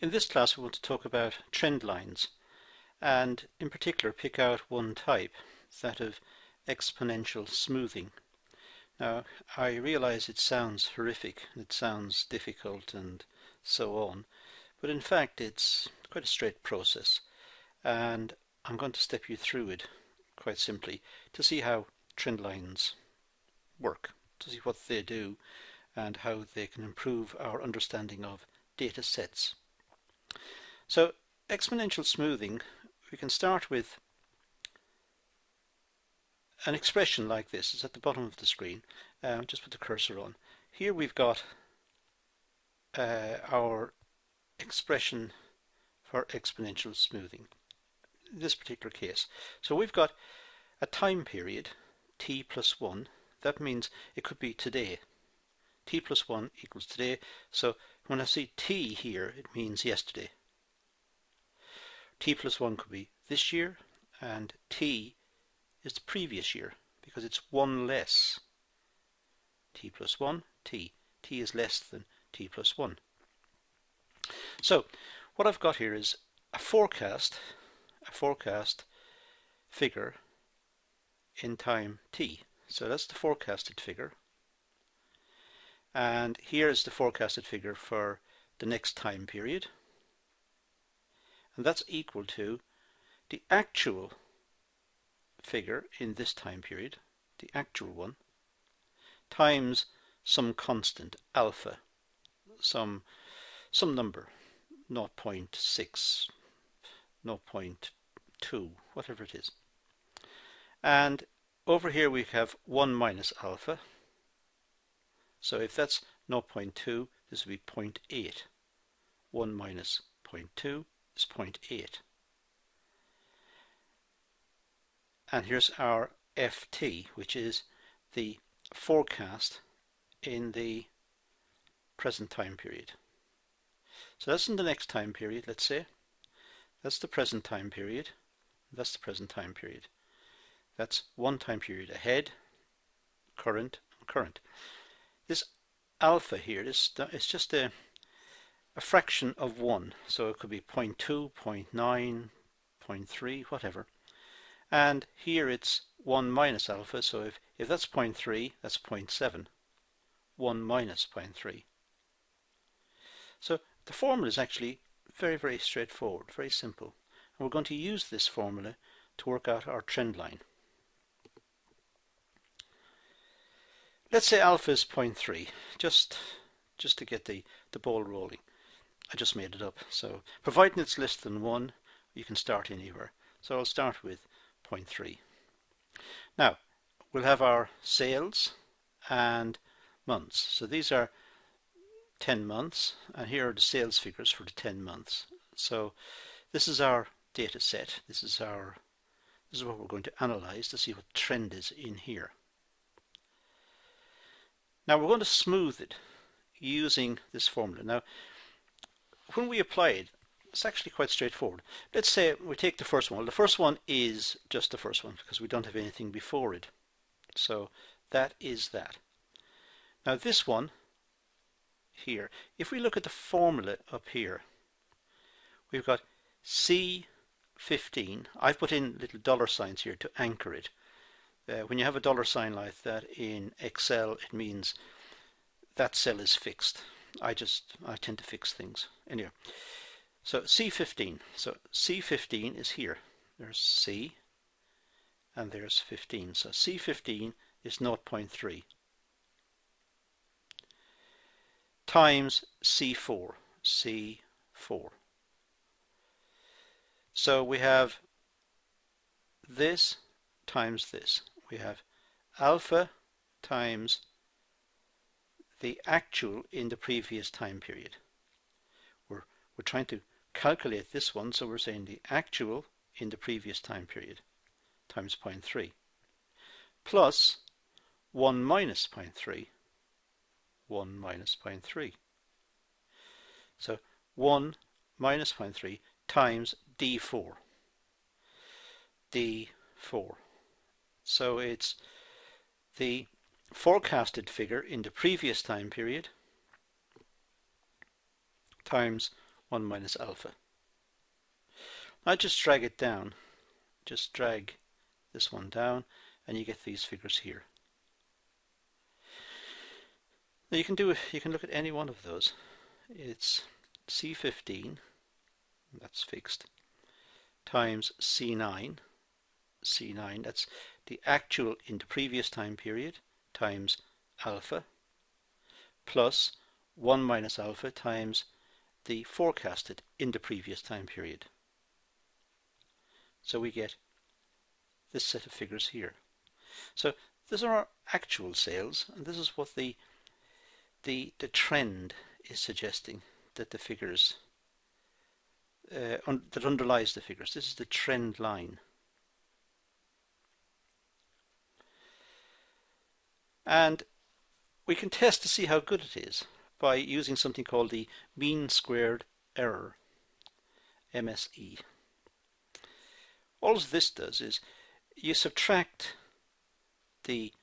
In this class we want to talk about trend lines and in particular pick out one type, that of exponential smoothing. Now I realize it sounds horrific, it sounds difficult and so on, but in fact it's quite a straight process and I'm going to step you through it quite simply to see how trend lines work, to see what they do and how they can improve our understanding of data sets. So exponential smoothing, we can start with an expression like this. It's at the bottom of the screen. Just put the cursor on. Here we've got our expression for exponential smoothing in this particular case. So we've got a time period, t plus 1. That means it could be today. T plus 1 equals today. So when I see t here, it means yesterday. T plus 1 could be this year, and t is the previous year because it's one less. T plus 1, t. T is less than t plus 1. So what I've got here is a forecast figure in time t. So that's the forecasted figure. And here is the forecasted figure for the next time period. And that's equal to the actual figure in this time period, the actual one, times some constant, alpha, some number, 0.6, 0.2, whatever it is. And over here we have 1 minus alpha. So if that's 0.2, this would be 0.8. 1 minus 0.2 is 0.8. And here's our ft, which is the forecast in the present time period. So that's in the next time period, let's say. That's the present time period. That's the present time period. That's one time period ahead, current, and current. This alpha here is just a fraction of 1. So it could be 0.2, 0.9, 0.3, whatever. And here it's 1 minus alpha, so if that's 0.3, that's 0.7. 1 minus 0.3. So the formula is actually very, very straightforward, very simple. And we're going to use this formula to work out our trend line. Let's say alpha is 0.3, just to get the ball rolling. I just made it up. So providing it's less than 1, you can start anywhere. So I'll start with 0.3. Now we'll have our sales and months. So these are 10 months, and here are the sales figures for the 10 months. So this is our data set. This is what we're going to analyze to see what trend is in here. Now we're going to smooth it using this formula. Now when we apply it, it's actually quite straightforward. Let's say we take the first one. Well, the first one is just the first one because we don't have anything before it. So that is that. Now this one here, if we look at the formula up here, we've got C15. I've put in little dollar signs here to anchor it. When you have a dollar sign like that in Excel, it means that cell is fixed. I tend to fix things. Anyway, so C15. So C15 is here. There's C and there's 15. So C15 is 0.3 times C4. C4. So we have this times this. We have alpha times the actual in the previous time period. We're trying to calculate this one, so we're saying the actual in the previous time period times 0.3 plus 1 minus 0.3. 1 minus 0.3. So 1 minus 0.3 times D4. D4. So it's the forecasted figure in the previous time period times 1 minus alpha. Now just drag it down. Just drag this one down and you get these figures here. Now you can look at any one of those. It's C15, that's fixed, times C9, that's the actual in the previous time period, times alpha, plus 1 minus alpha times the forecasted in the previous time period. So we get this set of figures here. So these are our actual sales, and this is what the trend is suggesting, that the figures that underlies the figures. This is the trend line. And we can test to see how good it is by using something called the mean squared error, MSE. All this does is you subtract the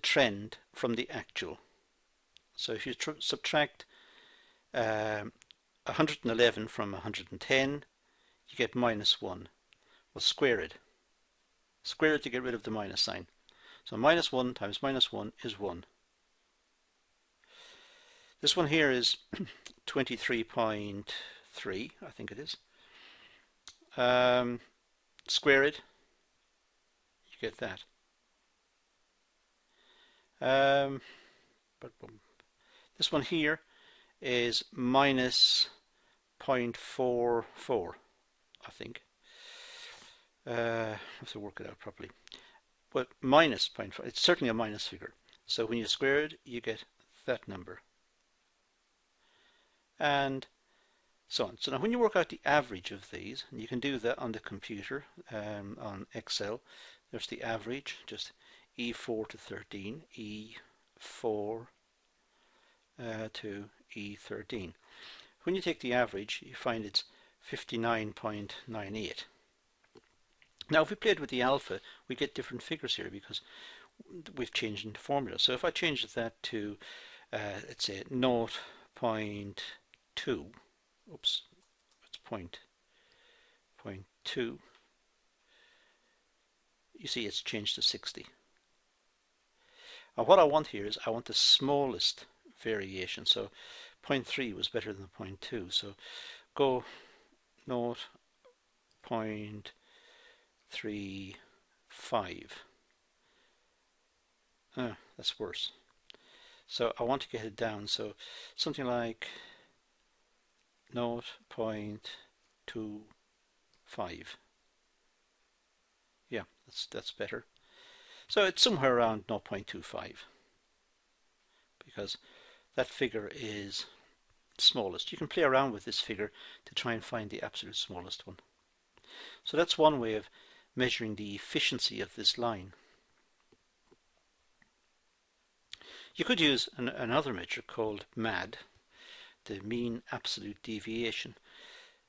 trend from the actual. So if you subtract 111 from 110, you get minus 1. Well, square it. Square it to get rid of the minus sign. So minus 1 times minus 1 is 1. This one here is 23.3, I think it is. Square it, you get that. This one here is minus 0.44, I think. I have to work it out properly. But minus 0.4, it's certainly a minus figure. So when you square it, you get that number. And so on. So now when you work out the average of these, and you can do that on the computer, on Excel, there's the average, just E4 to 13, E4 to E13. When you take the average, you find it's 59.98. Now if we played with the alpha, we get different figures here because we've changed into formula. So if I change that to, let's say, 0.2, oops, it's 0.2, you see it's changed to 60. And what I want here is I want the smallest variation. So 0.3 was better than 0.2. So go 0.35. That's worse. So I want to get it down. So something like 0.25. Yeah, that's better. So it's somewhere around 0.25 because that figure is smallest. You can play around with this figure to try and find the absolute smallest one. So that's one way of measuring the efficiency of this line. You could use another measure called MAD, the mean absolute deviation.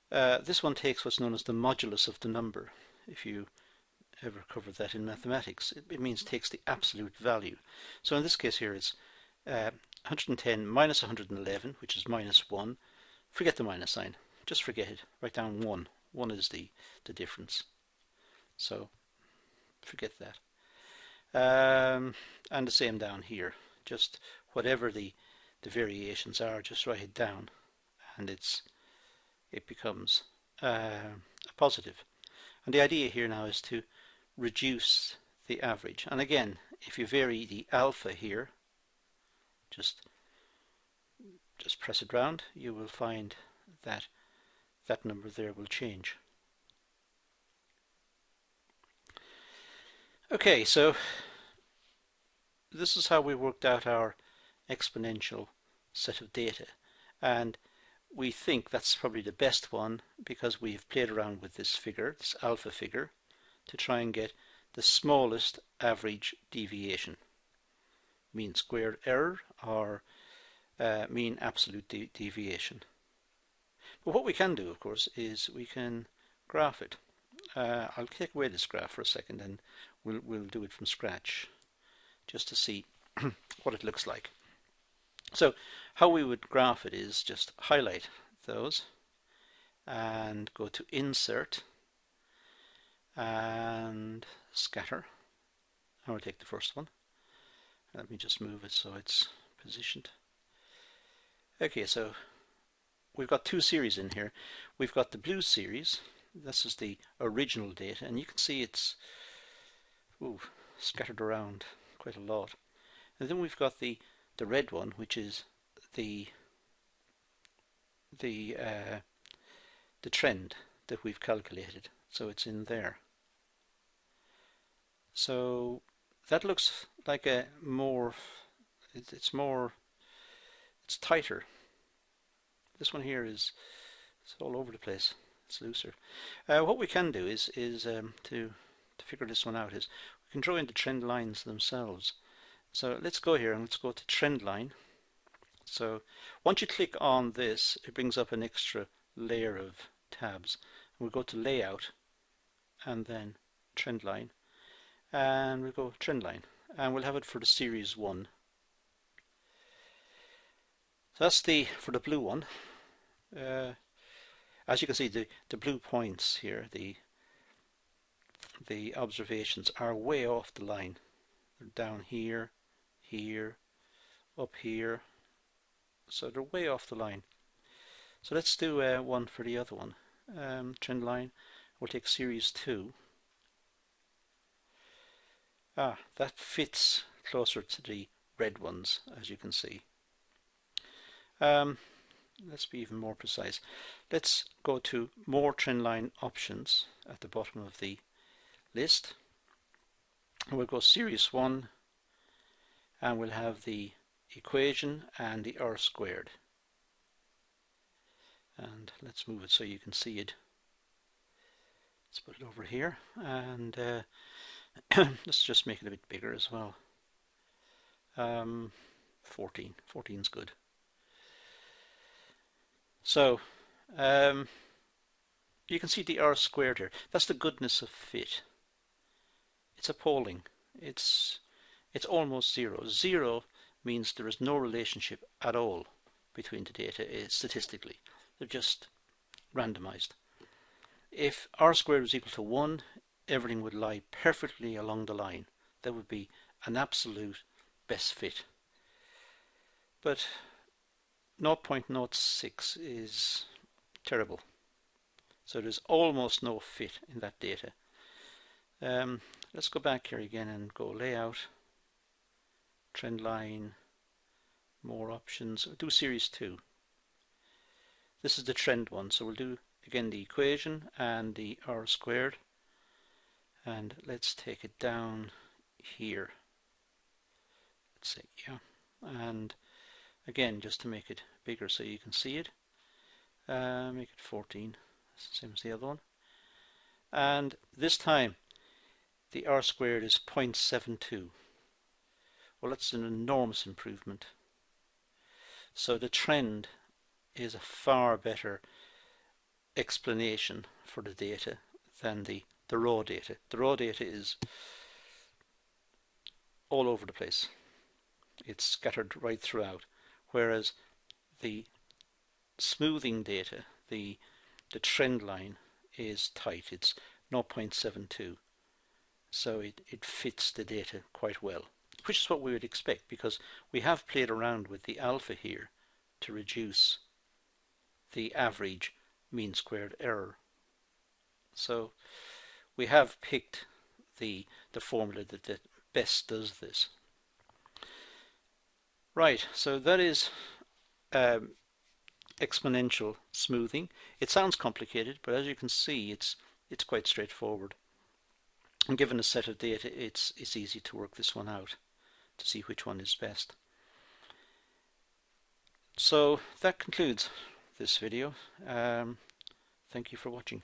This one takes what's known as the modulus of the number. If you ever covered that in mathematics, it means takes the absolute value. So in this case here it's 110 minus 111, which is minus 1. Forget the minus sign, just forget it. Write down 1. 1 is the difference. So forget that. And the same down here. Just whatever the variations are, just write it down, and it becomes a positive. And the idea here now is to reduce the average. And again, if you vary the alpha here, just press it round, you will find that that number there will change. Okay, so this is how we worked out our exponential set of data, and we think that's probably the best one because we've played around with this figure, this alpha figure, to try and get the smallest average deviation, mean squared error or mean absolute deviation. But what we can do, of course, is we can graph it. I'll take away this graph for a second and we'll do it from scratch just to see what it looks like. So how we would graph it is just highlight those and go to Insert and Scatter. And we'll take the first one. Let me just move it so it's positioned. Okay, so we've got two series in here. We've got the blue series. This is the original data, and you can see it's scattered around quite a lot. And then we've got the red one, which is the trend that we've calculated. So it's in there. So that looks like a more, it's tighter. This one here it's all over the place. It's looser. What we can do is to figure this one out is we can draw in the trend lines themselves. So let's go here and let's go to trend line. So once you click on this, it brings up an extra layer of tabs. We'll go to layout and then trend line, and we'll go trend line, and we'll have it for the series 1. So that's for the blue one. As you can see, the blue points here, the observations are way off the line. They're down here, here, up here, so they're way off the line. So let's do one for the other one. Trend line, we'll take series 2. That fits closer to the red ones, as you can see. Let's be even more precise. Let's go to more trend line options at the bottom of the list. We'll go series 1, and we'll have the equation and the R squared. And let's move it so you can see it. Let's put it over here, and let's just make it a bit bigger as well. 14 is good. So you can see the R squared here. That's the goodness of fit. It's appalling. It's almost zero. Zero means there is no relationship at all between the data statistically. They're just randomized. If R squared was equal to 1, everything would lie perfectly along the line. That would be an absolute best fit. But 0.06 is terrible. So there's almost no fit in that data. Let's go back here again and go layout, trend line, more options. We'll do series 2. This is the trend one, so we'll do again the equation and the R squared, and let's take it down here. Let's say, yeah, and again, just to make it bigger so you can see it, make it 14, it's the same as the other one. And this time the R squared is 0.72. Well, that's an enormous improvement. So the trend is a far better explanation for the data than the raw data. The raw data is all over the place. It's scattered right throughout. Whereas the smoothing data, the trend line is tight. It's 0.72. So it fits the data quite well, which is what we would expect, because we have played around with the alpha here to reduce the average mean squared error. So we have picked the formula that best does this. Right, so that is exponential smoothing. It sounds complicated, but as you can see, it's quite straightforward. And given a set of data, it's easy to work this one out to see which one is best. So that concludes this video. Thank you for watching.